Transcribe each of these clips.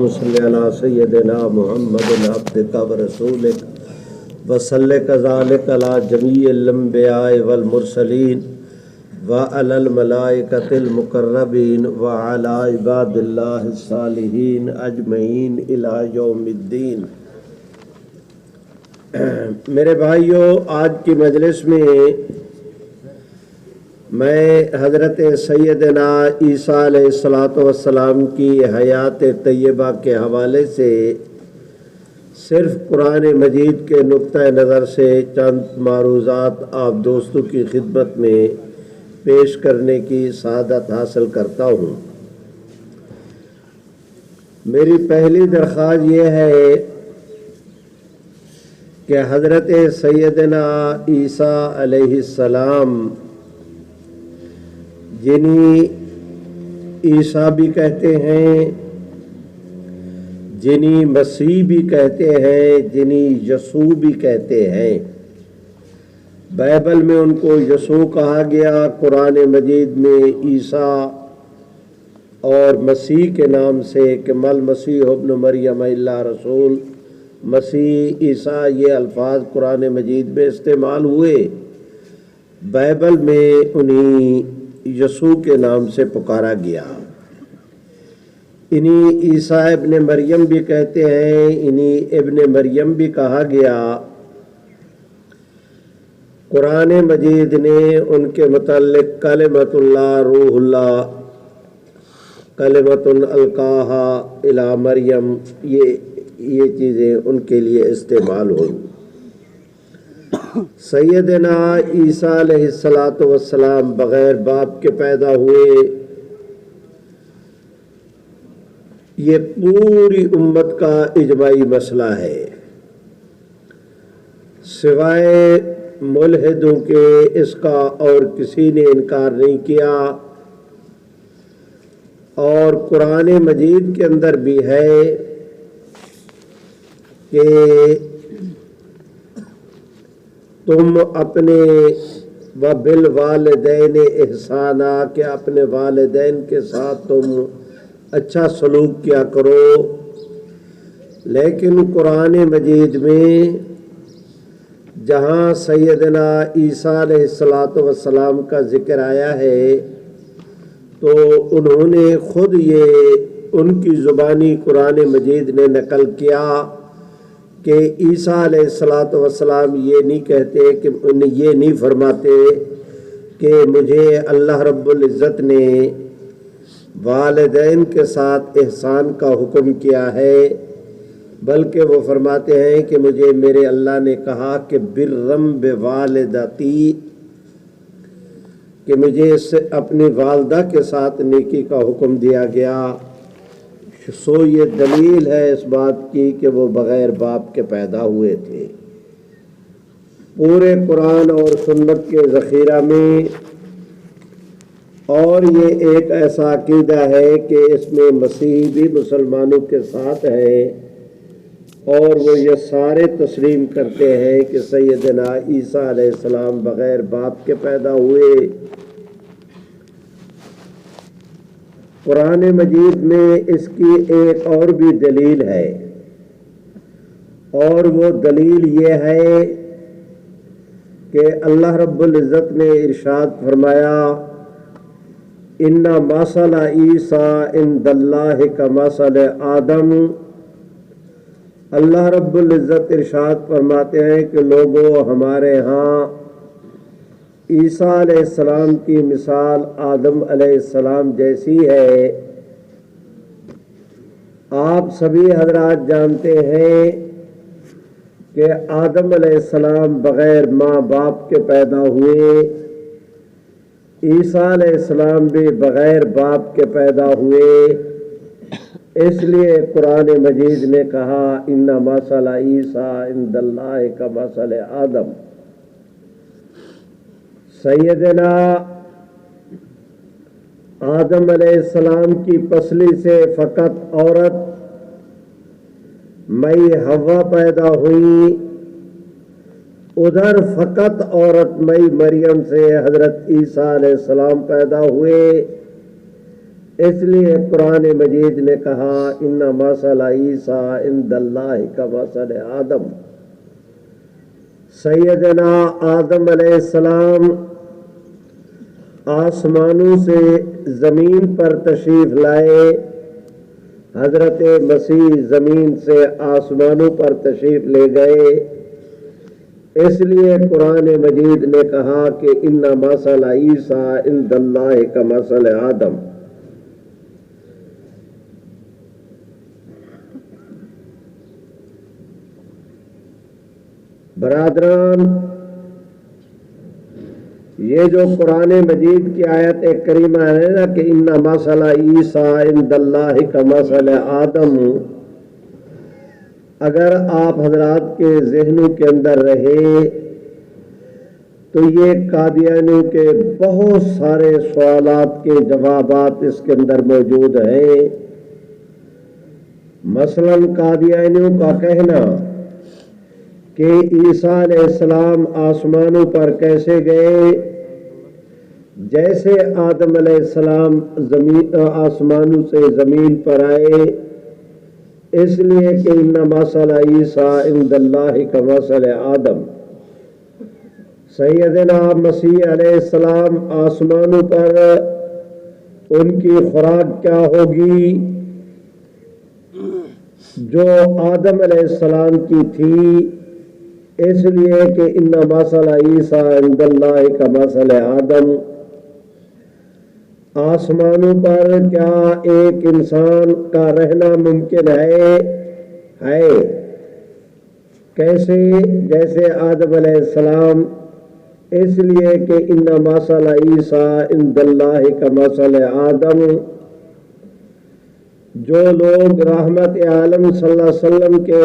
اللهم صل على سيدنا محمد عبدك ورسولك وصل كذلك على جميع الأنبياء والمرسلين وعلى الملائكة المقربين وعلى عباد الله الصالحين أجمعين إلى يوم الدين۔ میرے بھائیوں، آج کی مجلس میں حضرت سیدنا عیسیٰ علیہ السلام کی حیات طیبہ کے حوالے سے صرف قرآن مجید کے نقطہ نظر سے چند معروضات آپ دوستوں کی خدمت میں پیش کرنے کی سعادت حاصل کرتا ہوں۔ میری پہلی درخواست یہ ہے کہ حضرت سیدنا عیسیٰ علیہ السلام، جنہیں عیسیٰ بھی کہتے ہیں، جنہیں مسیح بھی کہتے ہیں، جنہیں یسوع بھی کہتے ہیں، بائبل میں ان کو یسوع کہا گیا، قرآن مجید میں عیسیٰ اور مسیح کے نام سے کہ مل مسیح ابن مریم الا رسول، مسیح عیسیٰ، یہ الفاظ قرآن مجید میں استعمال ہوئے، بائبل میں انہیں یسوع کے نام سے پکارا گیا۔ انہیں عیسیٰ ابن مریم بھی کہتے ہیں، انہیں ابن مریم بھی کہا گیا۔ قرآن مجید نے ان کے متعلق کلمۃ اللہ، روح اللہ، کلمۃ القاہا الی مریم، یہ چیزیں ان کے لیے استعمال ہوئی۔ سیدنا عیسیٰ علیہ السلام بغیر باپ کے پیدا ہوئے، یہ پوری امت کا اجماعی مسئلہ ہے، سوائے ملحدوں کے اس کا اور کسی نے انکار نہیں کیا۔ اور قرآن مجید کے اندر بھی ہے کہ تم اپنے وبالوالدین احسانا، کہ اپنے والدین کے ساتھ تم اچھا سلوک کیا کرو۔ لیکن قرآن مجید میں جہاں سیدنا عیسیٰ علیہ السلام کا ذکر آیا ہے تو انہوں نے خود یہ ان کی زبانی قرآن مجید نے نقل کیا کہ عیسیٰ علیہ السلام یہ نہیں کہتے کہ یہ نہیں فرماتے کہ مجھے اللہ رب العزت نے والدین کے ساتھ احسان کا حکم کیا ہے، بلکہ وہ فرماتے ہیں کہ مجھے میرے اللہ نے کہا کہ برم بوالدتی، کہ مجھے اس سے اپنی والدہ کے ساتھ نیکی کا حکم دیا گیا۔ سو یہ دلیل ہے اس بات کی کہ وہ بغیر باپ کے پیدا ہوئے تھے۔ پورے قرآن اور سنت کے ذخیرہ میں اور یہ ایک ایسا عقیدہ ہے کہ اس میں مسیح بھی مسلمانوں کے ساتھ ہے، اور وہ یہ سارے تسلیم کرتے ہیں کہ سیدنا عیسیٰ علیہ السلام بغیر باپ کے پیدا ہوئے۔ قرآن مجید میں اس کی ایک اور بھی دلیل ہے، اور وہ دلیل یہ ہے کہ اللہ رب العزت نے ارشاد فرمایا ان مثل عیسیٰ عند اللہ کمثل آدم۔ اللہ رب العزت ارشاد فرماتے ہیں کہ لوگوں، ہمارے ہاں عیسیٰ علیہ السلام کی مثال آدم علیہ السلام جیسی ہے۔ آپ سبھی حضرات جانتے ہیں کہ آدم علیہ السلام بغیر ماں باپ کے پیدا ہوئے، عیسیٰ علیہ السلام بھی بغیر باپ کے پیدا ہوئے۔ اس لیے قرآن مجید نے کہا ان مثل عیسیٰ عند اللہ کمثل آدم۔ سیدنا آدم علیہ السلام کی پسلی سے فقط عورت مئی حوا پیدا ہوئی، ادھر فقط عورت مئی مریم سے حضرت عیسیٰ علیہ السلام پیدا ہوئے۔ اس لیے قرآن مجید نے کہا ان مثل عیسیٰ عند اللہ کمثل آدم، سیدنا آدم علیہ السلام آسمانوں سے زمین پر تشریف لائے، حضرت مسیح زمین سے آسمانوں پر تشریف لے گئے، اس لیے قرآن مجید نے کہا کہ ان مثل عیسیٰ عند اللہ کمثل آدم۔ برادران، یہ جو قرآن مجید کی آیت کریمہ ہے نا کہ ان مثل عیسیٰ عند اللہ کمثل آدم، اگر آپ حضرات کے ذہنوں کے اندر رہے تو یہ قادیانیوں کے بہت سارے سوالات کے جوابات اس کے اندر موجود ہیں۔ مثلا قادیانیوں کا کہنا کہ عیسیٰ علیہ السلام آسمانوں پر کیسے گئے؟ جیسے آدم علیہ السلام آسمانوں سے زمین پر آئے، اس لیے کہ ان مثل عیسیٰ عند اللہ کمثل آدم، سیدنا مسیح علیہ السلام آسمانوں پر ان کی خوراک کیا ہوگی؟ جو آدم علیہ السلام کی تھی، اس لیے کہ ان مثل عیسیٰ عند اللہ کمثل آدم، آسمانوں پر کیا ایک انسان کا رہنا ممکن ہے؟ کیسے؟ جیسے آدم علیہ السلام، اس لیے کہ ان مثل عیسیٰ عند اللہ کمثل آدم۔ جو لوگ رحمت عالم صلی اللہ علیہ وسلم کے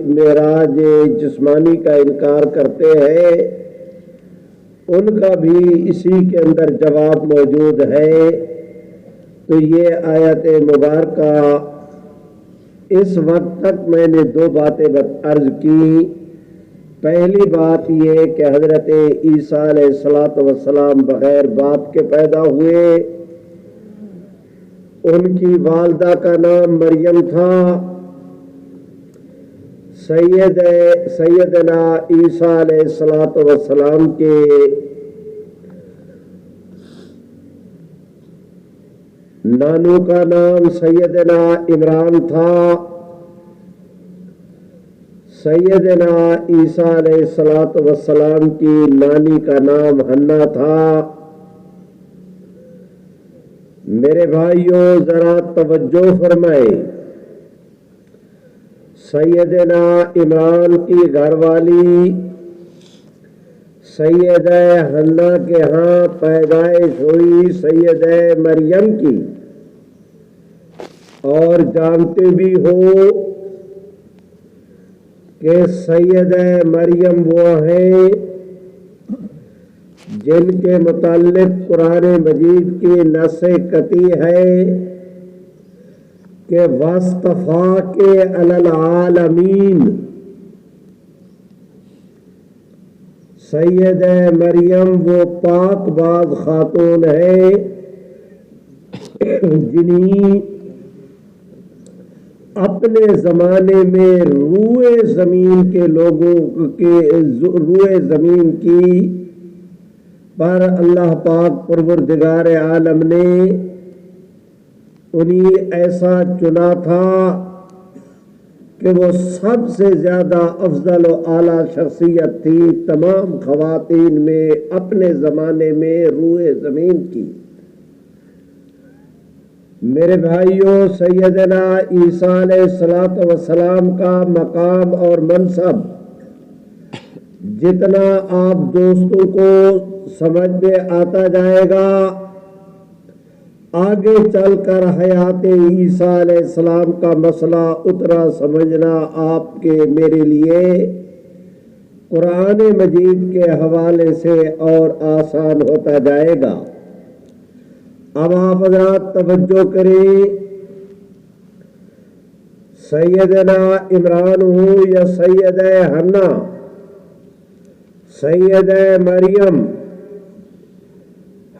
معراج جسمانی کا انکار کرتے ہیں، ان کا بھی اسی کے اندر جواب موجود ہے۔ تو یہ آیت مبارکہ، اس وقت تک میں نے دو باتیں عرض کی۔ پہلی بات یہ کہ حضرت عیسیٰ علیہ السلام بغیر باپ کے پیدا ہوئے، ان کی والدہ کا نام مریم تھا۔ سیدنا عیسیٰ علیہ السلام کے نانو کا نام سیدنا عمران تھا۔ سیدنا عیسیٰ علیہ السلام کی نانی کا نام حنا تھا۔ میرے بھائیوں ذرا توجہ فرمائے، سیدنا عمران کی گھر والی سیدہ حنا کے ہاں پیدائش ہوئی سیدہ مریم کی، اور جانتے بھی ہو کہ سیدہ مریم وہ ہیں جن کے متعلق قرآن مجید کی نص قطعی ہے کہ وَاصْطَفَاكَ عَلَى الْعَالَمِينَ۔ سیدہ مریم وہ پاک باز خاتون ہے جنہیں اپنے زمانے میں روئے زمین کے لوگوں کے روئے زمین کی پر اللہ پاک پروردگار عالم نے انہیں ایسا چنا تھا کہ وہ سب سے زیادہ افضل و اعلیٰ شخصیت تھی تمام خواتین میں اپنے زمانے میں روئے زمین کی۔ میرے بھائیوں، سیدنا عیسیٰ علیہ السلام کا مقام اور منصب جتنا آپ دوستوں کو سمجھ میں آتا جائے گا، آگے چل کر حیات عیسیٰ علیہ السلام کا مسئلہ اتنا سمجھنا آپ کے میرے لیے قرآن مجید کے حوالے سے اور آسان ہوتا جائے گا۔ اب آپ حضرات توجہ کریں، سیدنا عمران ہو یا سیدہ حنا، سیدہ مریم،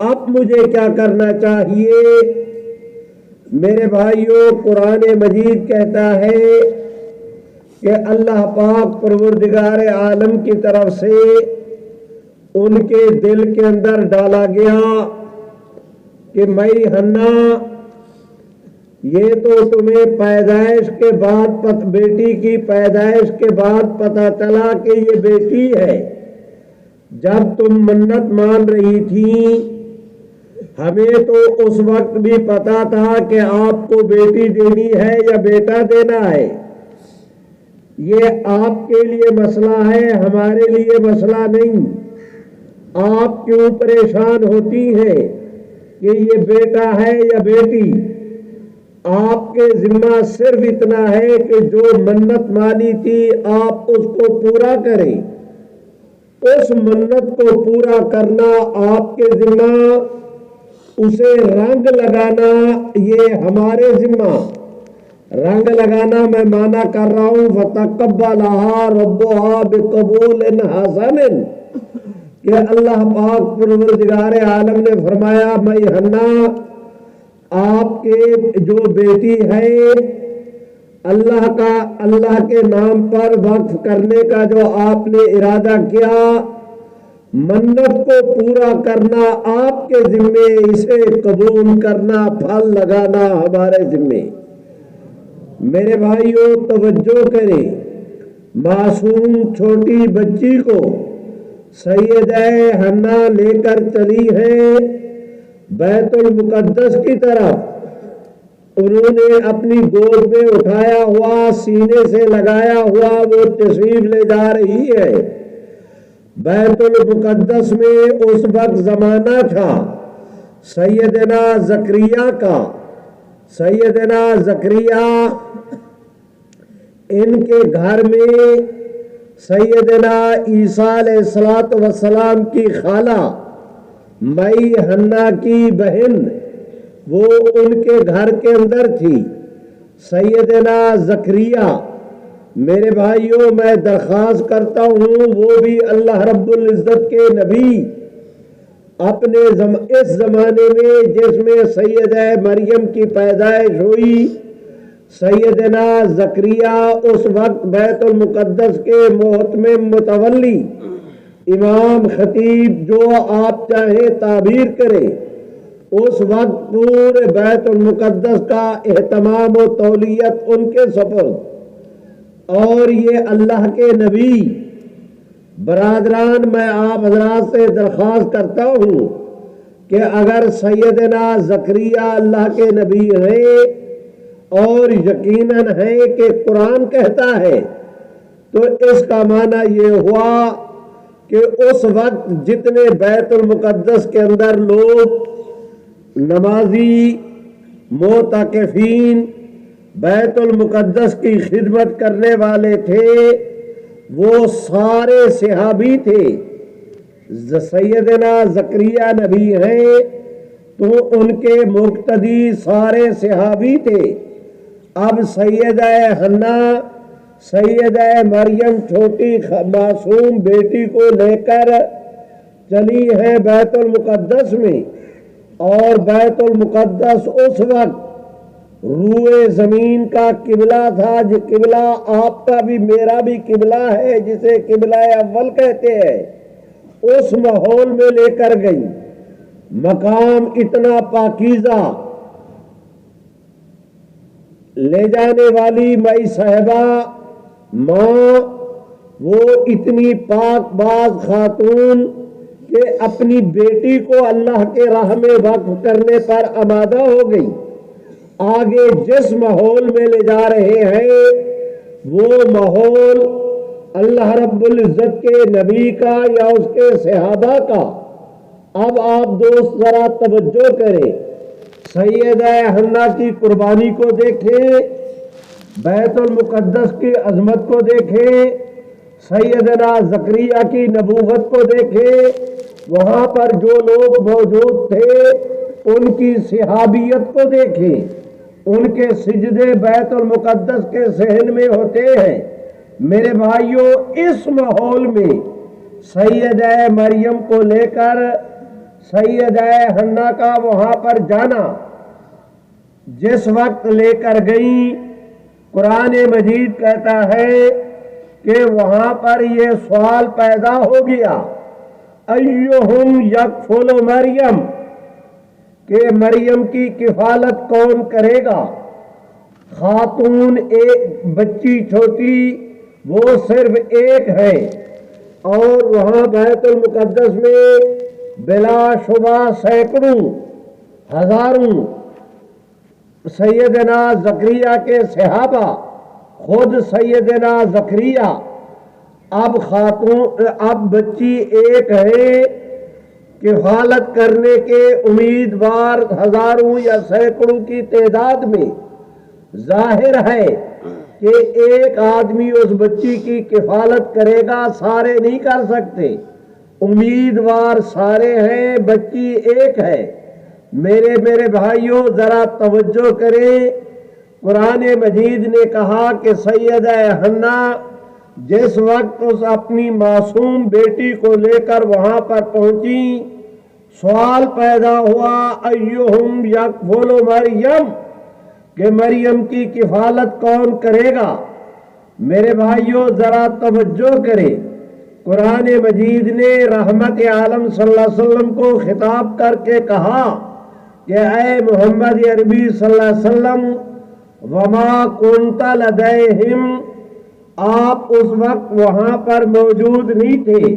اب مجھے کیا کرنا چاہیے؟ میرے بھائیوں، قرآن مجید کہتا ہے کہ اللہ پاک پروردگار عالم کی طرف سے ان کے دل کے اندر ڈالا گیا کہ مئی حنا، یہ تو تمہیں پیدائش کے بعد بیٹی کی پیدائش کے بعد پتہ چلا کہ یہ بیٹی ہے۔ جب تم منت مان رہی تھی ہمیں تو اس وقت بھی پتا تھا کہ آپ کو بیٹی دینی ہے یا بیٹا دینا ہے۔ یہ آپ کے لیے مسئلہ ہے، ہمارے لیے مسئلہ نہیں۔ آپ کیوں پریشان ہوتی ہیں کہ یہ بیٹا ہے یا بیٹی؟ آپ کے ذمہ صرف اتنا ہے کہ جو منت مانی تھی آپ اس کو پورا کریں۔ اس منت کو پورا کرنا آپ کے ذمہ، اسے رنگ لگانا یہ ہمارے ذمہ۔ رنگ لگانا میں مانا کر رہا ہوں فَتَقَبَّلَهَا رَبُّهَا بِقَبُولٍ حَسَنٍ، کہ اللہ پاک پروردگار عالم نے فرمایا مئی حنا، آپ کے جو بیٹی ہے اللہ کے نام پر وقف کرنے کا جو آپ نے ارادہ کیا، منت کو پورا کرنا آپ کے ذمے، اسے قبول کرنا، پھل لگانا ہمارے ذمے۔ میرے بھائیوں توجہ کریں، معصوم چھوٹی بچی کو سیدہ حنا لے کر چلی ہے بیت المقدس کی طرف۔ انہوں نے اپنی گود میں اٹھایا ہوا، سینے سے لگایا ہوا، وہ تشریف لے جا رہی ہے۔ بیت المقدس میں اس وقت زمانہ تھا سیدنا زکریا کا۔ سیدنا زکریا ان کے گھر میں سیدنا عیسیٰ علیہ السلام کی خالہ مئی حنا کی بہن وہ ان کے گھر کے اندر تھی، سیدنا زکریا۔ میرے بھائیوں میں درخواست کرتا ہوں، وہ بھی اللہ رب العزت کے نبی اپنے اس زمانے میں جس میں سیدہ مریم کی پیدائش ہوئی، سیدنا زکریا اس وقت بیت المقدس کے محتمم متولی امام خطیب جو آپ چاہیں تعبیر کریں، اس وقت پورے بیت المقدس کا اہتمام و تولیت ان کے سپرد۔ اور یہ اللہ کے نبی، برادران میں آپ حضرات سے درخواست کرتا ہوں کہ اگر سیدنا زکریا اللہ کے نبی ہیں اور یقیناً ہے کہ قرآن کہتا ہے، تو اس کا معنی یہ ہوا کہ اس وقت جتنے بیت المقدس کے اندر لوگ نمازی، معتکفین، بیت المقدس کی خدمت کرنے والے تھے، وہ سارے صحابی تھے۔ سیدنا زکریا نبی ہیں تو ان کے مقتدی سارے صحابی تھے۔ اب سیدہ حنا، سیدہ مریم چھوٹی معصوم بیٹی کو لے کر چلی ہے بیت المقدس میں، اور بیت المقدس اس وقت روئے زمین کا قبلہ تھا، جو قبلہ آپ کا بھی میرا بھی قبلہ ہے، جسے قبلہ اول کہتے ہیں۔ اس ماحول میں لے کر گئی، مقام اتنا پاکیزہ، لے جانے والی مئی صاحبہ ماں وہ اتنی پاک باز خاتون کہ اپنی بیٹی کو اللہ کے راہ میں وقف کرنے پر آمادہ ہو گئی۔ آگے جس ماحول میں لے جا رہے ہیں وہ ماحول اللہ رب العزت کے نبی کا یا اس کے صحابہ کا۔ اب آپ دوست ذرا توجہ کریں، سیدہ حنا کی قربانی کو دیکھیں، بیت المقدس کی عظمت کو دیکھیں، سیدنا زکریا کی نبوت کو دیکھیں، وہاں پر جو لوگ موجود تھے ان کی صحابیت کو دیکھیں، ان کے سجدے بیت المقدس کے صحن میں ہوتے ہیں۔ میرے بھائیوں، اس ماحول میں سیدہ مریم کو لے کر سیدہ حنا کا وہاں پر جانا جس وقت لے کر گئی، قرآن مجید کہتا ہے کہ وہاں پر یہ سوال پیدا ہو گیا، ایہم یکفل مریم، کہ مریم کی کفالت کون کرے گا؟ خاتون ایک بچی چھوٹی وہ صرف ایک ہے، اور وہاں بیت المقدس میں بلا شبہ سینکڑوں ہزاروں سیدنا زکریا کے صحابہ، خود سیدنا زکریا، اب بچی ایک ہے، کفالت کرنے کے امیدوار ہزاروں یا سینکڑوں کی تعداد میں، ظاہر ہے کہ ایک آدمی اس بچی کی کفالت کرے گا، سارے نہیں کر سکتے، امیدوار سارے ہیں، بچی ایک ہے۔ میرے بھائیوں ذرا توجہ کریں، قرآن مجید نے کہا کہ سیدہ حنا جس وقت اس اپنی معصوم بیٹی کو لے کر وہاں پر پہنچی، سوال پیدا ہوا ایہم یکفل مریم، کہ مریم کی کفالت کون کرے گا؟ میرے بھائیوں ذرا توجہ کریں، قرآن مجید نے رحمت عالم صلی اللہ علیہ وسلم کو خطاب کر کے کہا کہ اے محمد عربی صلی اللہ علیہ وسلم، وما کنت لدیہم، آپ اس وقت وہاں پر موجود نہیں تھے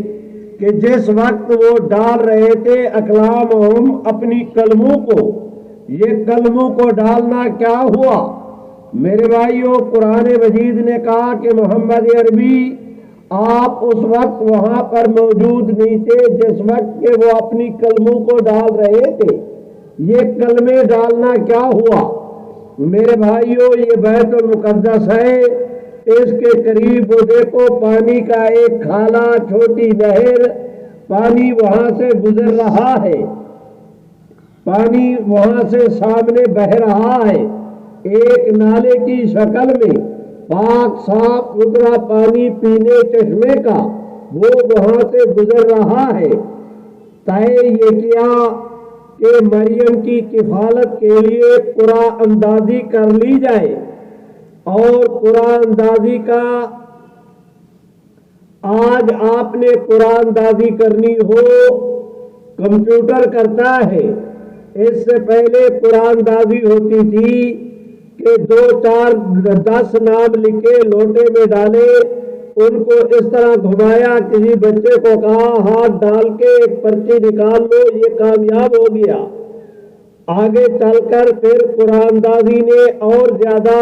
کہ جس وقت وہ ڈال رہے تھے اقلامہم، اپنی قلموں کو۔ یہ قلموں کو ڈالنا کیا ہوا؟ میرے بھائیوں قرآن مجید نے کہا کہ محمد عربی آپ اس وقت وہاں پر موجود نہیں تھے جس وقت کہ وہ اپنی قلموں کو ڈال رہے تھے۔ یہ کلمے ڈالنا کیا ہوا؟ میرے بھائیوں یہ بیت المقدس ہے، اس کے قریب وہ دیکھو پانی کا ایک کھالا، چھوٹی نہر، پانی وہاں سے گزر رہا ہے، پانی وہاں سے سامنے بہ رہا ہے، ایک نالے کی شکل میں، پاک صاف ستھرا پانی پینے چشمے کا، وہ وہاں سے گزر رہا ہے۔ طے یہ کیا کہ مریم کی کفالت کے لیے قرآن اندازی کر لی جائے، اور قرآن اندازی کا آج آپ نے قرآن اندازی کرنی ہو، کمپیوٹر کرتا ہے، اس سے پہلے قرآن اندازی ہوتی تھی کہ 2 4 10 نام لکھے لوٹے میں ڈالے، ان کو اس طرح گھمایا، کسی بچے کو کہا ہاتھ ڈال کے ایک پرچی نکال لو، یہ کامیاب ہو گیا۔ آگے چل کر پھر قرآن اندازی نے اور زیادہ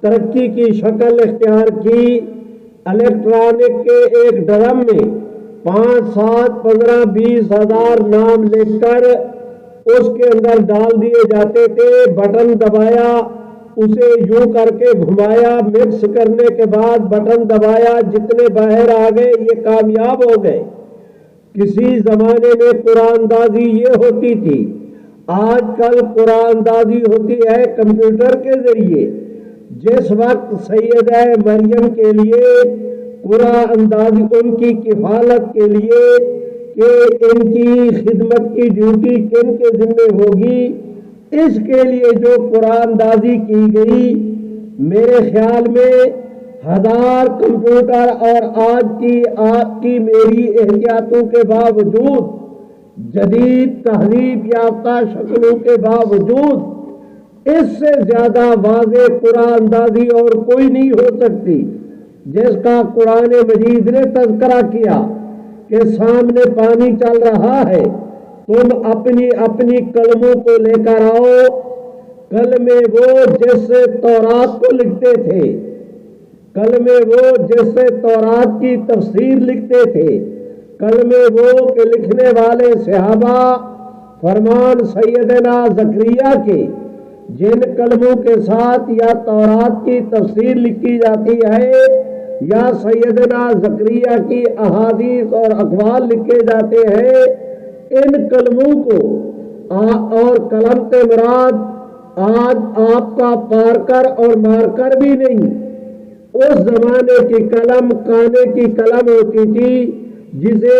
ترقی کی شکل اختیار کی، الیکٹرانک کے ایک ڈرم میں 5 7 15 20 ہزار نام لکھ کر اس کے اندر ڈال دیے جاتے تھے، بٹن دبایا، اسے یوں کر کے گھمایا، مکس کرنے کے بعد بٹن دبایا، جتنے باہر آ گئے یہ کامیاب ہو گئے۔ کسی زمانے میں قرآن اندازی یہ ہوتی تھی، آج کل قرآن اندازی ہوتی ہے کمپیوٹر کے ذریعے۔ جس وقت سیدہ مریم کے لیے قرآن اندازی ان کی کفالت کے لیے کہ ان کی خدمت کی ڈیوٹی کن کے ذمہ ہوگی، اس کے لیے جو قرآن اندازی کی گئی، میرے خیال میں 1000 کمپیوٹر اور آج کی آپ کی میری احتیاطوں کے باوجود، جدید تہذیب یافتہ شکلوں کے باوجود، اس سے زیادہ واضح قرآن اندازی اور کوئی نہیں ہو سکتی جس کا قرآن مجید نے تذکرہ کیا کہ سامنے پانی چل رہا ہے، تم اپنی اپنی قلموں کو لے کر آؤ، کلمے وہ جس سے تورات کو لکھتے تھے، کلمے وہ جس سے تورات کی تفسیر لکھتے تھے، کلمے وہ کہ لکھنے والے صحابہ فرمان سیدنا زکریا کے، جن کلموں کے ساتھ یا تورات کی تفسیر لکھی جاتی ہے یا سیدنا زکریا کی احادیث اور اقوال لکھے جاتے ہیں، ان کلموں کو اور قلم سے مراد آج آپ کا پارکر اور مارکر بھی نہیں، اس زمانے کی قلم کانے کی قلم ہوتی تھی جسے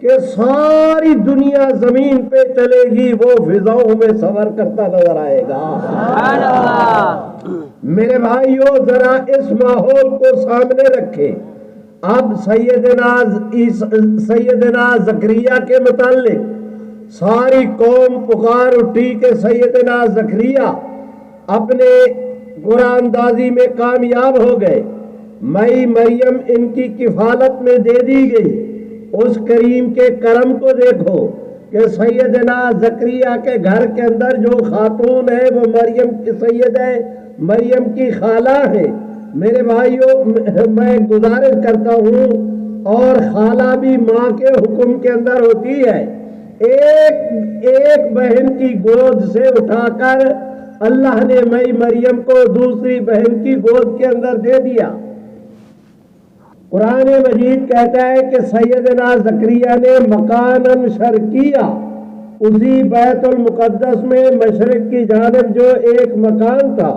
کہ ساری دنیا زمین پہ چلے گی، وہ فضاؤں میں سفر کرتا نظر آئے گا۔ سبحان اللہ۔ میرے بھائیوں ذرا اس ماحول کو سامنے رکھیں۔ اب سیدنا زکریا کے متعلق ساری قوم پکار اٹھی کہ سیدنا زکریا اپنے قرآن اندازی میں کامیاب ہو گئے، مئی مریم ان کی کفالت میں دے دی گئی۔ اس کریم کے کرم کو دیکھو کہ سیدنا زکریا کے گھر کے اندر جو خاتون ہے وہ مریم کی سید ہے، مریم کی خالہ ہے۔ میرے بھائیوں میں گزارش کرتا ہوں، اور خالہ بھی ماں کے حکم کے اندر ہوتی ہے۔ ایک بہن کی گود سے اٹھا کر اللہ نے مئی مریم کو دوسری بہن کی گود کے اندر دے دیا۔ قرآن مجید کہتا ہے کہ سیدنا زکریا نے مکاناً شرقیہ، اسی بیت المقدس میں مشرق کی جانب جو ایک مکان تھا،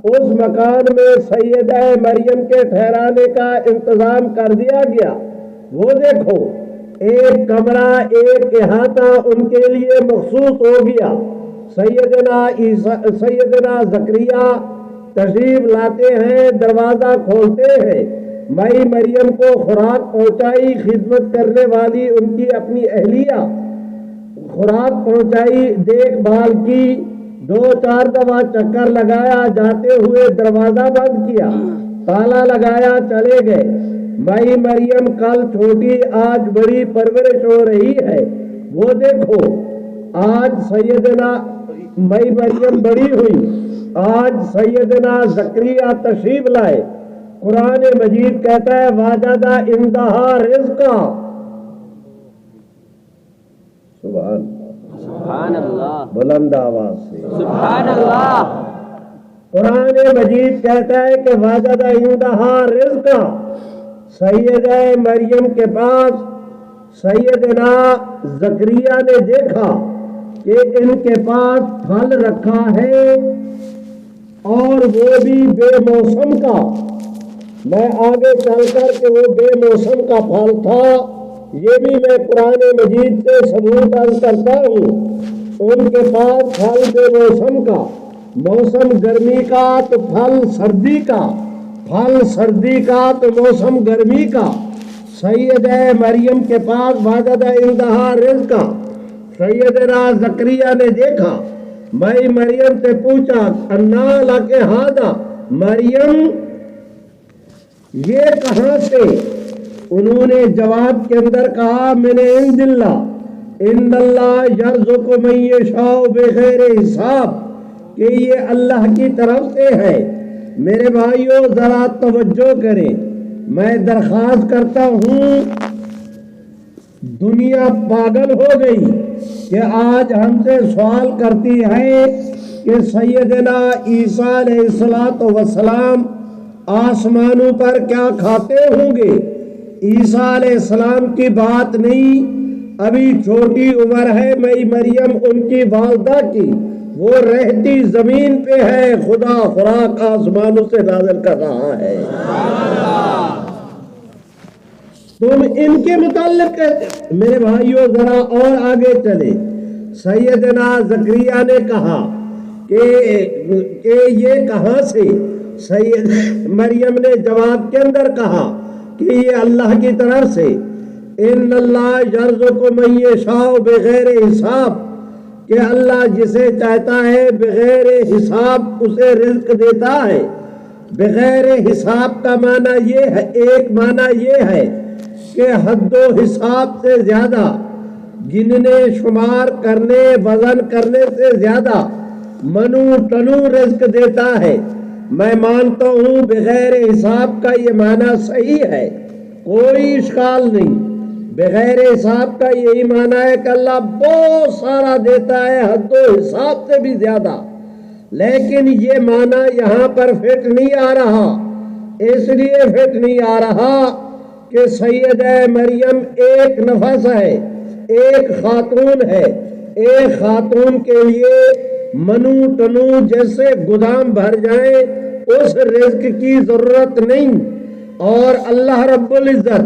اس مکان میں سیدہ مریم کے ٹھہرانے کا انتظام کر دیا گیا۔ وہ دیکھو ایک کمرہ، ایک احاطہ ان کے لیے مخصوص ہو گیا۔ سیدنا زکریا تشریف لاتے ہیں، دروازہ کھولتے ہیں، مئی مریم کو خوراک پہنچائی، خدمت کرنے والی ان کی اپنی اہلیہ خوراک پہنچائی، دیکھ بھال کی، 2-4 دفعہ چکر لگایا، جاتے ہوئے دروازہ بند کیا، تالا لگایا، چلے گئے۔ مئی مریم کل چھوٹی آج بڑی پرورش ہو رہی ہے۔ وہ دیکھو آج سیدنا مئی مریم بڑی ہوئی، آج سیدنا زکریا تشریف لائے۔ قرآن مجید کہتا ہے واجدہ عندہا رزقا۔ سبحان اللہ، بلند آواز سے سبحان اللہ۔ قرآن مجید کہتا ہے کہ واجدہ عندہا رزقا، سیدہ مریم کے پاس سیدنا زکریا نے دیکھا کہ ان کے پاس پھل رکھا ہے، اور وہ بھی بے موسم کا۔ میں آگے چل کر کہ وہ بے موسم کا پھل تھا، یہ بھی میں قرآن مجید سے ثبوت عرض کرتا ہوں۔ ان کے پاس پھل بے موسم کا، موسم گرمی کا تو پھل سردی کا، پھل سردی کا تو موسم گرمی کا۔ سیدہ مریم کے پاس واجدہ عندہا رزقا، سیدنا زکریا نے دیکھا، مئی مریم سے پوچھا انا لک ھذا، مریم یہ کہاں سے؟ انہوں نے جواب کے اندر کہا من عند اللہ، ان اللہ یرزق من یشاء بغیر حساب، کہ یہ اللہ کی طرف سے ہے۔ میرے بھائیوں ذرا توجہ کریں، میں درخواست کرتا ہوں، دنیا پاگل ہو گئی کہ آج ہم سے سوال کرتی ہے کہ سیدنا عیسیٰ علیہ السلام آسمانوں پر کیا کھاتے ہوں گے۔ عیسیٰ علیہ السلام کی بات نہیں، ابھی چھوٹی عمر ہے مئی مریم ان کی والدہ کی، وہ رہتی زمین پہ ہے، خدا خوراک آسمانوں سے نازل کر رہا ہے۔ تم ان کے متعلق کہتے، میرے بھائیوں ذرا اور آگے چلے۔ سیدنا زکریا نے کہا کہ یہ کہاں سے؟ سید مریم نے جواب کے اندر کہا کہ یہ اللہ کی طرف سے، ان اللہ یرزق من یشاء بغیر حساب، کہ اللہ جسے چاہتا ہے بغیر حساب اسے رزق دیتا ہے۔ بغیر حساب کا معنی یہ ہے، ایک معنی یہ ہے کہ حد و حساب سے زیادہ، گننے شمار کرنے وزن کرنے سے زیادہ منو ٹنو رزق دیتا ہے۔ میں مانتا ہوں بغیر حساب کا یہ معنی صحیح ہے، کوئی اشکال نہیں۔ بغیر حساب کا یہی معنی ہے کہ اللہ بہت سارا دیتا ہے، حد و حساب سے بھی زیادہ، لیکن یہ معنی یہاں پر فٹ نہیں آ رہا۔ اس لیے فٹ نہیں آ رہا کہ سیدہ مریم ایک نفس ہے، ایک خاتون ہے، ایک خاتون کے لیے منو ٹنو جیسے گودام بھر جائیں اس رزق کی ضرورت نہیں۔ اور اللہ رب العزت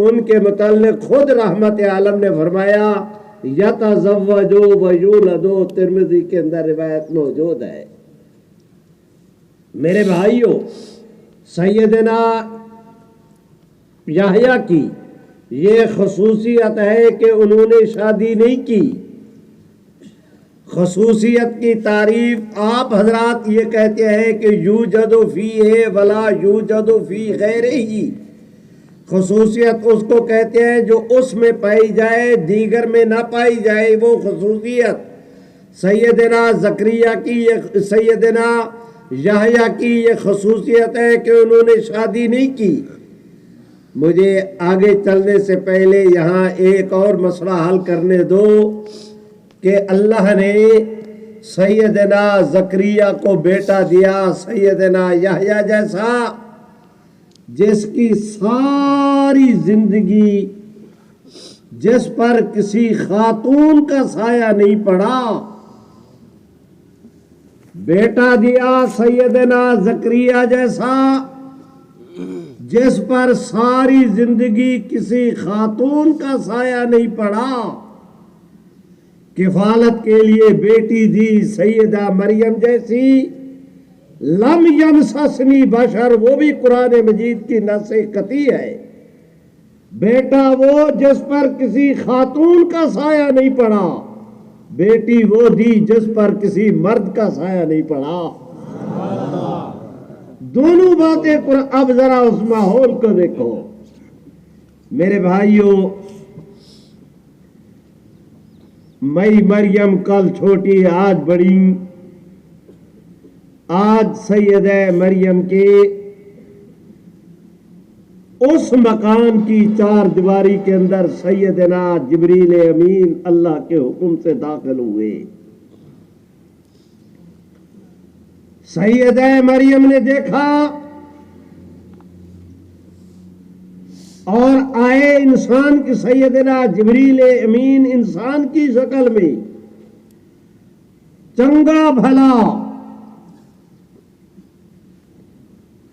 ان کے متعلق خود رحمت عالم نے فرمایا یتزوجوا ویولدوا، ترمذی کے اندر روایت موجود ہے۔ میرے بھائیوں، سیدنا یحییٰ کی یہ خصوصیت ہے کہ انہوں نے شادی نہیں کی۔ خصوصیت کی تعریف آپ حضرات یہ کہتے ہیں کہ یوجد فیہ ولا یوجد فی غیرہ، خصوصیت اس کو کہتے ہیں جو اس میں پائی جائے دیگر میں نہ پائی جائے، وہ خصوصیت۔ سیدنا زکریا کی سیدنا یحییٰ کی یہ خصوصیت ہے کہ انہوں نے شادی نہیں کی۔ مجھے آگے چلنے سے پہلے یہاں ایک اور مسئلہ حل کرنے دو کہ اللہ نے سیدنا زکریا کو بیٹا دیا سیدنا یحییٰ جیسا، جس کی ساری زندگی جس پر کسی خاتون کا سایہ نہیں پڑا، بیٹا دیا سیدنا زکریا جیسا جس پر ساری زندگی کسی خاتون کا سایہ نہیں پڑا۔ کفالت کے لیے بیٹی دی سیدہ مریم جیسی، لم یمسسنی بشر، وہ بھی قرآن مجید کی نص قطعی ہے۔ بیٹا وہ جس پر کسی خاتون کا سایہ نہیں پڑا، بیٹی وہ دی جس پر کسی مرد کا سایہ نہیں پڑا۔ دونوں باتیں اب ذرا اس ماحول کو دیکھو میرے بھائیوں۔ مئی مریم کل چھوٹی آج بڑی، آج سیدہ مریم کے اس مکان کی چار دیواری کے اندر سیدنا جبریل امین اللہ کے حکم سے داخل ہوئے۔ سیدہ مریم نے دیکھا اور آئے انسان کی سیدنا جبریل امین انسان کی شکل میں، چنگا بھلا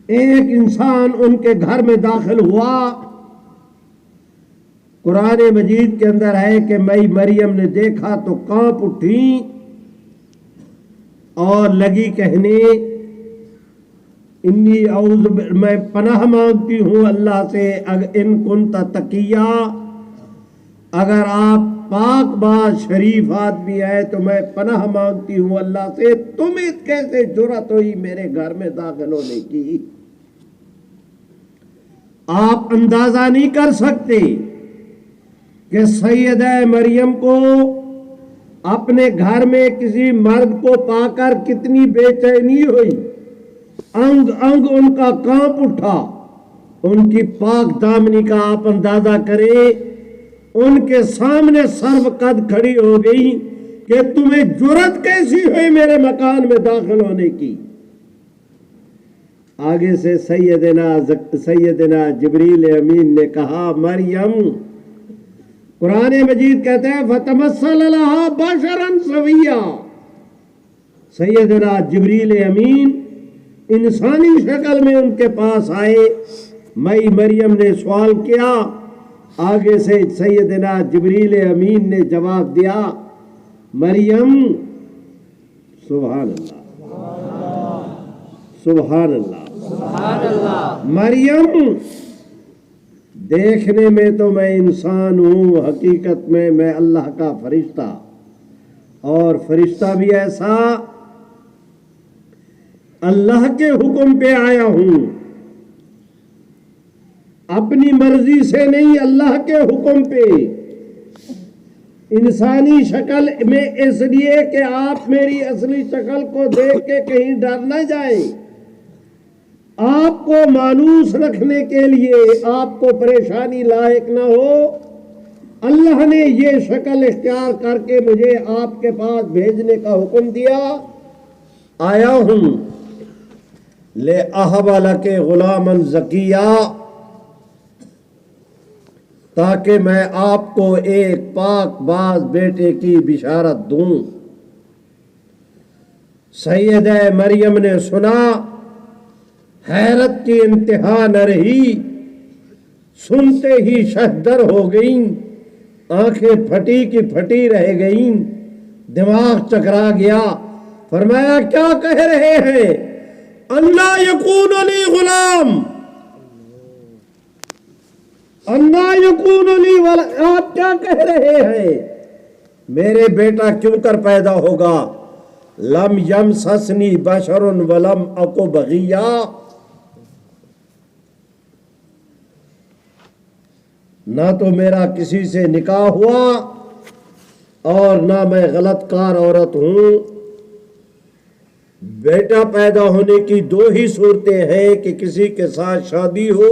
ایک انسان ان کے گھر میں داخل ہوا۔ قرآن مجید کے اندر ہے کہ مئی مریم نے دیکھا تو کانپ اٹھی اور لگی کہنے انی اعوذ میں پناہ مانگتی ہوں اللہ سے ان کنت تقیہ، اگر آپ پاک باز شریف آدمی ہے تو میں پناہ مانگتی ہوں اللہ سے، تمہیں کیسے جرأت ہوئی میرے گھر میں داخل ہونے کی؟ آپ اندازہ نہیں کر سکتے کہ سیدہ مریم کو اپنے گھر میں کسی مرد کو پا کر کتنی بے چینی ہوئی، انگ انگ ان کا کانپ اٹھا۔ ان کی پاک دامنی کا آپ اندازہ کریں، ان کے سامنے سرو قد کھڑی ہو گئی کہ تمہیں جرأت کیسی ہوئی میرے مکان میں داخل ہونے کی؟ آگے سے سیدنا جبریل امین نے کہا مریم، قرآن مجید کہتے ہیں فَتَمَثَّلَ لَهَا بَشَرًا سَوِيًّا، سیدنا جبریل امین انسانی شکل میں ان کے پاس آئے۔ مئی مریم نے سوال کیا، آگے سے سیدنا جبریل امین نے جواب دیا مریم، سبحان اللہ سبحان اللہ سبحان اللہ، مریم، دیکھنے میں تو میں انسان ہوں، حقیقت میں میں اللہ کا فرشتہ، اور فرشتہ بھی ایسا اللہ کے حکم پہ آیا ہوں، اپنی مرضی سے نہیں، اللہ کے حکم پہ، انسانی شکل میں اس لیے کہ آپ میری اصلی شکل کو دیکھ کے کہیں ڈر نہ جائیں، آپ کو مانوس رکھنے کے لیے، آپ کو پریشانی لاحق نہ ہو، اللہ نے یہ شکل اختیار کر کے مجھے آپ کے پاس بھیجنے کا حکم دیا۔ آیا ہوں لِأَهَبَ لَكَ غُلَامًا زَكِيًّا، تاکہ میں آپ کو ایک پاک باز بیٹے کی بشارت دوں۔ سیدہ مریم نے سنا، حیرت کی انتہا نہ رہی، سنتے ہی شہدر ہو گئیں، آنکھیں پھٹی کی پھٹی رہ گئیں، دماغ چکرا گیا۔ فرمایا کیا کہہ رہے ہیں؟ انا یکون لی غلام، انا یکون لی غلام، آپ کیا کہہ رہے ہیں؟ میرے بیٹا کیوں کر پیدا ہوگا؟ لم یمسسنی بشر ولم اکو بغیا، نہ تو میرا کسی سے نکاح ہوا اور نہ میں غلط کار عورت ہوں۔ بیٹا پیدا ہونے کی دو ہی صورتیں ہیں کہ کسی کے ساتھ شادی ہو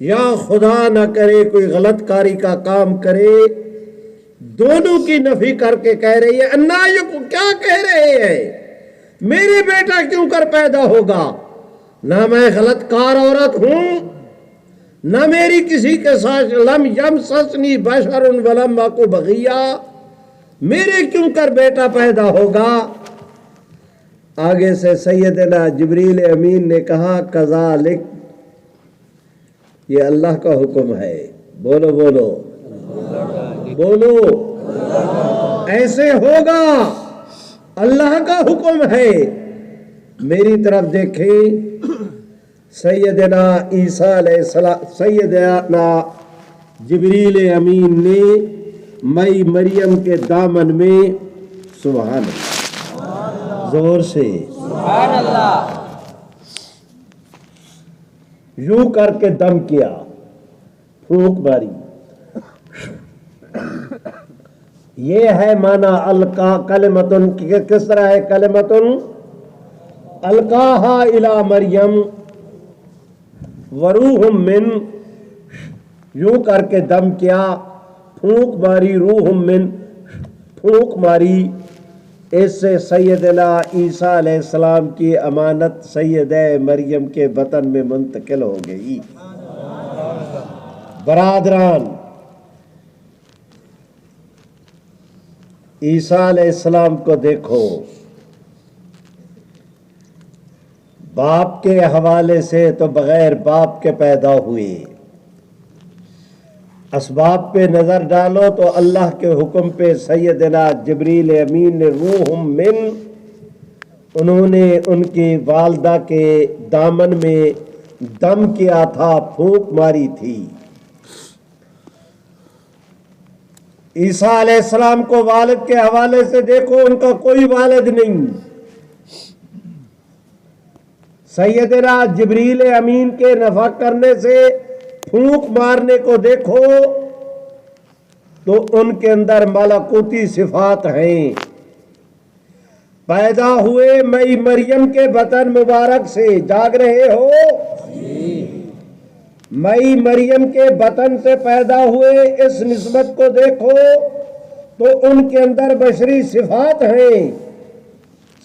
یا خدا نہ کرے کوئی غلط کاری کا کام کرے۔ دونوں کی نفی کر کے کہہ رہی ہے انا یکون، کیا کہہ رہے ہیں؟ میرے بیٹا کیوں کر پیدا ہوگا؟ نہ میں غلط کار عورت ہوں، نہ میری کسی کے ساتھ لم یمسسنی بشر ولم اکو بغیا، میرے کیوں کر بیٹا پیدا ہوگا؟ آگے سے سیدنا جبریل امین نے کہا کذالک، یہ اللہ کا حکم ہے۔ بولو بولو بولو، ایسے ہوگا، اللہ کا حکم ہے۔ میری طرف دیکھیں، سیدنا عیسیٰ علیہ السلام، سیدنا جبریل امین نے مئی مریم کے دامن میں، سبحان اللہ، زور سے سبحان اللہ، یوں کر کے دم کیا، پھونک ماری۔ یہ ہے معنی القا کلمتن، کس طرح ہے کلمتن؟ القاہا الی مریم وروح من، یوں کر کے دم کیا، پھونک ماری، روح من، پھونک ماری۔ اس سے سیدنا عیسیٰ علیہ السلام کی امانت سیدہ مریم کے بطن میں منتقل ہو گئی۔ برادران، عیسیٰ علیہ السلام کو دیکھو، باپ کے حوالے سے تو بغیر باپ کے پیدا ہوئے، اسباب پہ نظر ڈالو تو اللہ کے حکم پہ سیدنا جبریل امین نے روح من، انہوں نے ان کی والدہ کے دامن میں دم کیا تھا، پھونک ماری تھی۔ عیسیٰ علیہ السلام کو والد کے حوالے سے دیکھو، ان کا کوئی والد نہیں۔ سیدنا جبریل امین کے نفخ کرنے سے پھونک مارنے کو دیکھو تو ان کے اندر ملکوتی صفات ہیں۔ پیدا ہوئے مئی مریم کے بطن مبارک سے، جاگ رہے ہو؟ مئی مریم کے بطن سے پیدا ہوئے، اس نسبت کو دیکھو تو ان کے اندر بشری صفات ہیں۔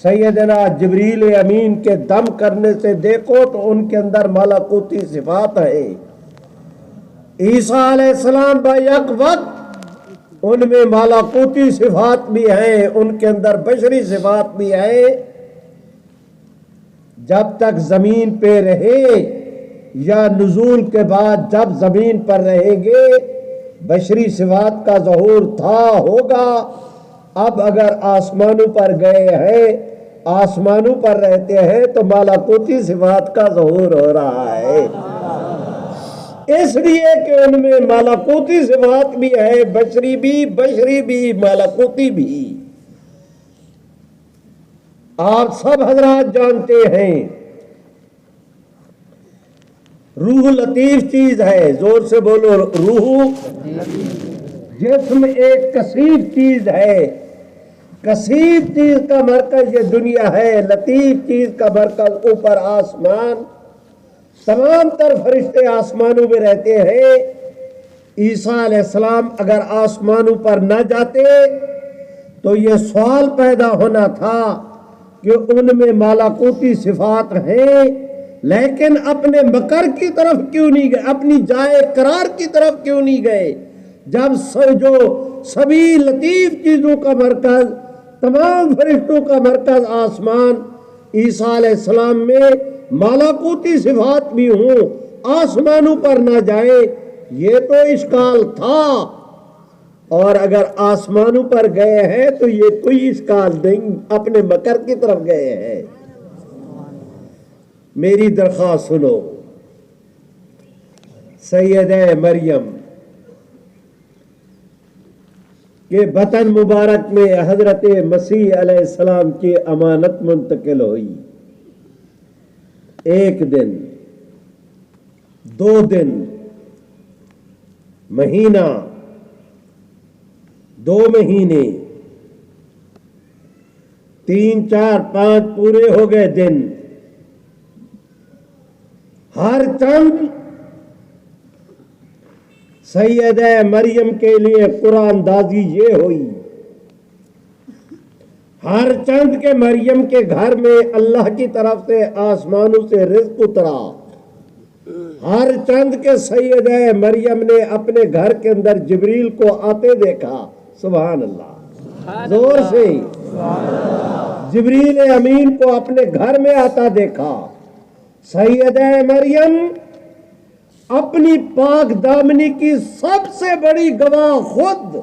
سیدنا جبریل امین کے دم کرنے سے دیکھو تو ان کے اندر ملکوتی صفات ہیں۔ عیسیٰ علیہ السلام بیک وقت ان میں ملکوتی صفات بھی ہیں، ان کے اندر بشری صفات بھی ہیں۔ جب تک زمین پہ رہے یا نزول کے بعد جب زمین پر رہیں گے، بشری صفات کا ظہور تھا، ہوگا۔ اب اگر آسمانوں پر گئے ہیں، آسمانوں پر رہتے ہیں تو ملکوتی صفات کا ظہور ہو رہا ہے، اس لیے کہ ان میں ملکوتی صفات بھی ہے، بشری بھی ملکوتی بھی۔ آپ سب حضرات جانتے ہیں روح لطیف چیز ہے، زور سے بولو، روح جسم ایک کثیف چیز ہے، کثیف چیز کا مرکز یہ دنیا ہے، لطیف چیز کا مرکز اوپر آسمان۔ تمام تر فرشتے آسمانوں میں رہتے ہیں۔ عیسیٰ علیہ السلام اگر آسمانوں پر نہ جاتے تو یہ سوال پیدا ہونا تھا کہ ان میں ملکوتی صفات ہیں، لیکن اپنے مقر کی طرف کیوں نہیں گئے، اپنی جائے قرار کی طرف کیوں نہیں گئے، جب جو سبھی لطیف چیزوں کا مرکز، تمام فرشتوں کا مرکز آسمان، عیسیٰ علیہ السلام میں ملکوتی صفات بھی ہوں، آسمانوں پر نہ جائے، یہ تو اشکال تھا، اور اگر آسمانوں پر گئے ہیں تو یہ کوئی اشکال نہیں، اپنے مکر کی طرف گئے ہیں۔ میری درخواست سنو، سیدہ مریم کہ بطن مبارک میں حضرت مسیح علیہ السلام کی امانت منتقل ہوئی، 1 دن، 2 دن، مہینہ، 2 مہینے، 3، 4، 5 پورے ہو گئے دن، ہر چند سیدہ مریم کے لیے قرآن دازی یہ ہوئی، ہر چند کے مریم کے گھر میں اللہ کی طرف سے آسمانوں سے رزق اترا، ہر چند کے سیدہ مریم نے اپنے گھر کے اندر جبریل کو آتے دیکھا، سبحان اللہ، زور سے جبریل امین کو اپنے گھر میں آتا دیکھا۔ سیدہ مریم اپنی پاک دامنی کی سب سے بڑی گواہ خود،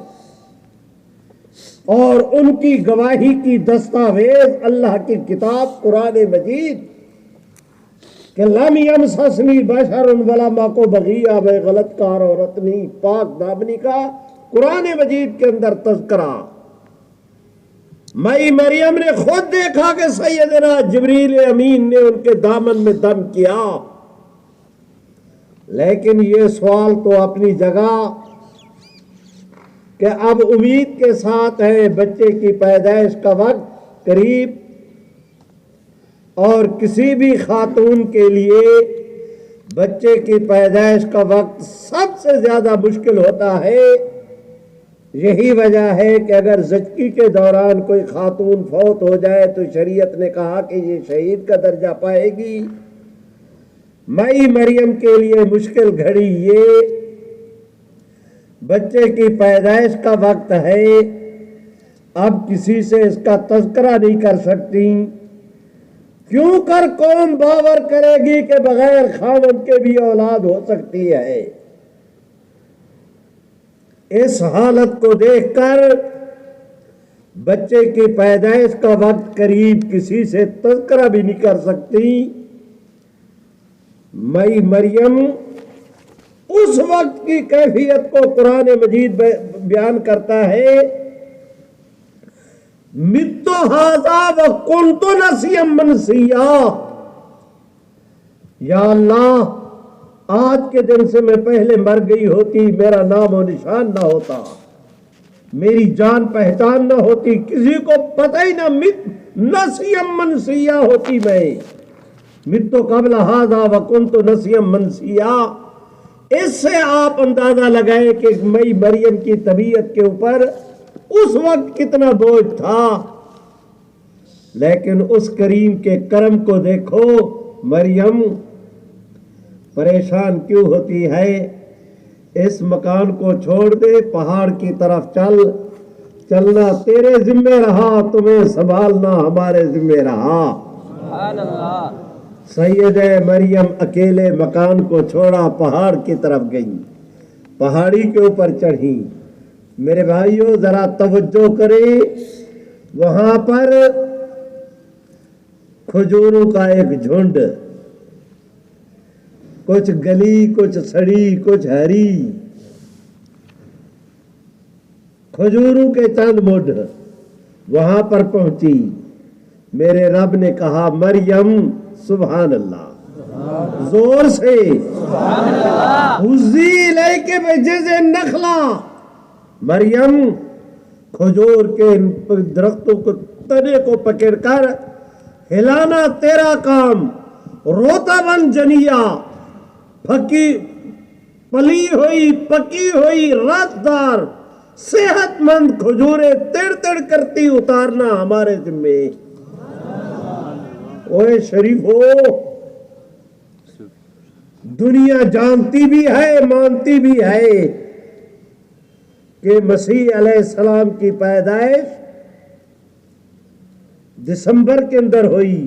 اور ان کی گواہی کی دستاویز اللہ کی کتاب قرآن مجید کہ لم یمسسنی بشر ولا ماکو بغیہ، میں غلط کار عورت نہیں، پاک دامنی کا قرآن مجید کے اندر تذکرہ۔ مائی مریم نے خود دیکھا کہ سیدنا جبریل امین نے ان کے دامن میں دم کیا، لیکن یہ سوال تو اپنی جگہ کہ اب امید کے ساتھ ہے بچے کی پیدائش کا وقت قریب، اور کسی بھی خاتون کے لیے بچے کی پیدائش کا وقت سب سے زیادہ مشکل ہوتا ہے۔ یہی وجہ ہے کہ اگر زچگی کے دوران کوئی خاتون فوت ہو جائے تو شریعت نے کہا کہ یہ شہید کا درجہ پائے گی۔ مائی مریم کے لیے مشکل گھڑی یہ بچے کی پیدائش کا وقت ہے، اب کسی سے اس کا تذکرہ نہیں کر سکتی، کیوں کر قوم باور کرے گی کہ بغیر خاوند کے بھی اولاد ہو سکتی ہے۔ اس حالت کو دیکھ کر بچے کی پیدائش کا وقت قریب، کسی سے تذکرہ بھی نہیں کر سکتی۔ مائی مریم اس وقت کی کیفیت کو قرآن مجید بیان کرتا ہے، مت ھذا وکنت نسیا منسیا، یا اللہ آج کے دن سے میں پہلے مر گئی ہوتی، میرا نام و نشان نہ ہوتا، میری جان پہچان نہ ہوتی، کسی کو پتہ ہی نہ، نسیا منسیا ہوتی میں، مت قبل ھذا وکنت نسیا منسیا۔ اس سے آپ اندازہ لگائے کہ مئی مریم کی طبیعت کے اوپر اس وقت کتنا بوجھ تھا، لیکن اس کریم کے کرم کو دیکھو، مریم پریشان کیوں ہوتی ہے؟ اس مکان کو چھوڑ دے، پہاڑ کی طرف چلنا تیرے ذمہ رہا، تمہیں سنبھالنا ہمارے ذمہ رہا۔ سبحان اللہ۔ سیدہ مریم اکیلے مکان کو چھوڑا، پہاڑ کی طرف گئی، پہاڑی کے اوپر چڑھی۔ میرے بھائیوں ذرا توجہ کریں، وہاں پر کھجوروں کا ایک جھنڈ، کچھ گلی، کچھ سڑی، کچھ ہری، کھجوروں کے چند مڈ وہاں پر پہنچی۔ میرے رب نے کہا مریم، سبحان اللہ، زور سے، حزی الیک بجذع النخلہ، مریم کھجور کے درختوں کو تنے کو پکڑ کر ہلانا تیرا کام، رطباً جنیا، پلی ہوئی، پکی ہوئی، رسدار، صحت مند کھجوریں تڑ تڑ کرتی اتارنا ہمارے ذمے۔ اوے شریف ہو، دنیا جانتی بھی ہے، مانتی بھی ہے کہ مسیح علیہ السلام کی پیدائش دسمبر کے اندر ہوئی،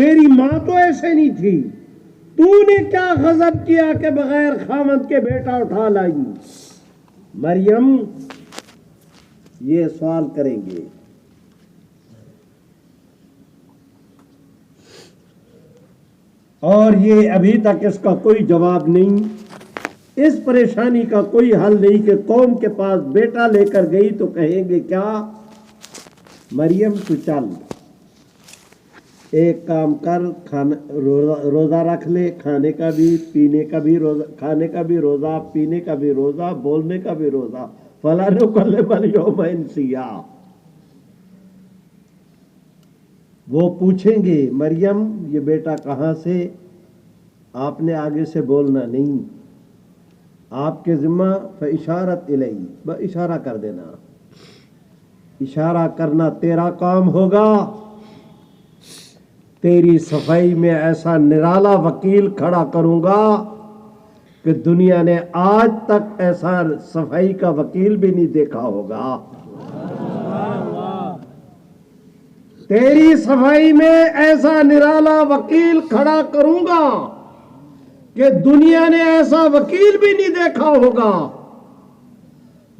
تیری ماں تو ایسے نہیں تھی، تو نے کیا غضب کیا کہ بغیر خاوند کے بیٹا اٹھا لائی؟ مریم یہ سوال کریں گے۔ اور یہ ابھی تک اس کا کوئی جواب نہیں، اس پریشانی کا کوئی حل نہیں کہ قوم کے پاس بیٹا لے کر گئی تو کہیں گے کیا؟ مریم تو چل ایک کام کر، روزہ رکھ لے، کھانے کا بھی پینے کا بھی روزہ، کھانے کا بھی روزہ، پینے کا بھی روزہ، بولنے کا بھی روزہ، فَلَا نُكَلِّمَ الْيَوْمَ إِنسِيًّا۔ وہ پوچھیں گے مریم یہ بیٹا کہاں سے؟ آپ نے آگے سے بولنا نہیں، آپ کے ذمہ فَإِشَارَتْ إِلَيْهِ، بس اشارہ کر دینا، اشارہ کرنا تیرا کام ہوگا۔ تیری صفائی میں ایسا نرالا وکیل کھڑا کروں گا کہ دنیا نے آج تک ایسا صفائی کا وکیل بھی نہیں دیکھا ہوگا۔ تیری صفائی میں ایسا نرالا وکیل کھڑا کروں گا کہ دنیا نے ایسا وکیل بھی نہیں دیکھا ہوگا۔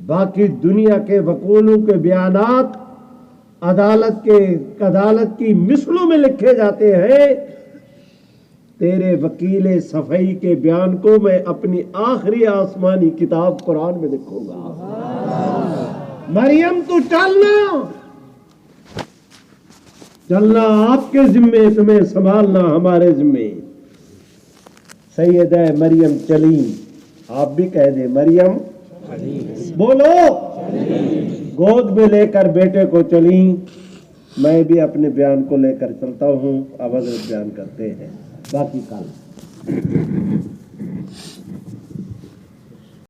باقی دنیا کے وکولوں کے بیانات عدالت کی مثلوں میں لکھے جاتے ہیں، تیرے وکیل صفائی کے بیان کو میں اپنی آخری آسمانی کتاب قرآن میں لکھوں گا۔ مریم تو چلنا آپ کے ذمے، تمہیں سنبھالنا ہمارے ذمے۔ سیدہ مریم چلی، آپ بھی کہہ دیں مریم بولو، گود میں لے کر بیٹے کو چلی۔ میں بھی اپنے بیان کو لے کر چلتا ہوں، اب حضرت بیان کرتے ہیں، باقی کل